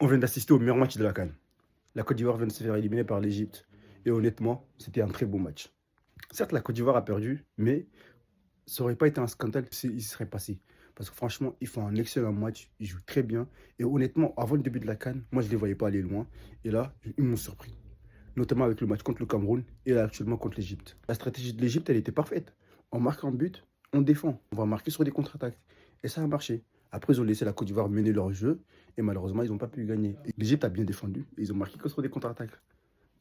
On vient d'assister au meilleur match de la CAN. La Côte d'Ivoire vient de se faire éliminer par l'Égypte. Et honnêtement, c'était un très beau match. Certes, la Côte d'Ivoire a perdu, mais ça aurait pas été un scandale s'il serait passé. Parce que franchement, ils font un excellent match, ils jouent très bien. Et honnêtement, avant le début de la CAN, moi je ne les voyais pas aller loin. Et là, ils m'ont surpris. Notamment avec le match contre le Cameroun et là actuellement contre l'Égypte. La stratégie de l'Égypte, elle était parfaite. On marque un but, on défend. On va marquer sur des contre-attaques. Et ça a marché. Après, ils ont laissé la Côte d'Ivoire mener leur jeu. Et malheureusement, ils n'ont pas pu gagner. L'Égypte a bien défendu. Et ils ont marqué que sur des contre-attaques.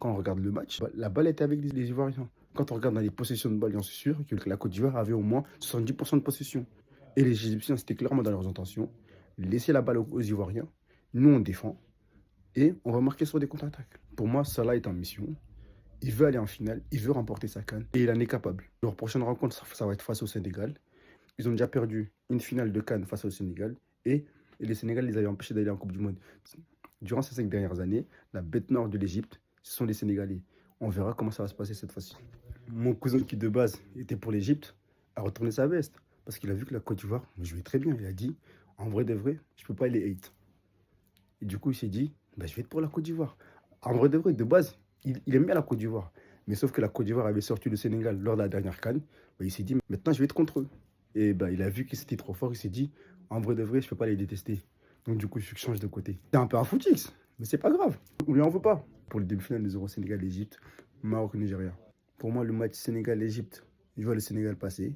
Quand on regarde le match, la balle était avec les Ivoiriens. Quand on regarde dans les possessions de balle, j'en suis sûr que la Côte d'Ivoire avait au moins 70% de possession. Et les Égyptiens, c'était clairement dans leurs intentions. Laisser la balle aux Ivoiriens. Nous, on défend. Et on va marquer sur des contre-attaques. Pour moi, Salah est en mission. Il veut aller en finale. Il veut remporter sa CAN. Et il en est capable. Leur prochaine rencontre, ça va être face au Sénégal. Ils ont déjà perdu une finale de CAN face au Sénégal. Et les Sénégalais les avaient empêchés d'aller en Coupe du Monde. Durant ces 5 dernières années, la bête noire de l'Égypte, ce sont les Sénégalais. On verra comment ça va se passer cette fois-ci. Mon cousin qui de base était pour l'Égypte a retourné sa veste parce qu'il a vu que la Côte d'Ivoire jouait très bien. Il a dit, en vrai de vrai, je ne peux pas les hate. Et du coup, il s'est dit, bah, je vais être pour la Côte d'Ivoire. En vrai de vrai, de base, il aime bien la Côte d'Ivoire. Mais sauf que la Côte d'Ivoire avait sorti le Sénégal lors de la dernière CAN. Bah, il s'est dit, maintenant, je vais être contre eux. Et bah, il a vu qu'ils étaient trop forts. Il s'est dit, en vrai de vrai, je ne peux pas les détester. Donc du coup, il faut que je change de côté. C'est un peu un footix, mais c'est pas grave. On lui en veut pas. Pour le demi-finale des Euros Sénégal-Égypte, Maroc-Nigeria. Pour moi, le match Sénégal-Égypte, je vois le Sénégal passer.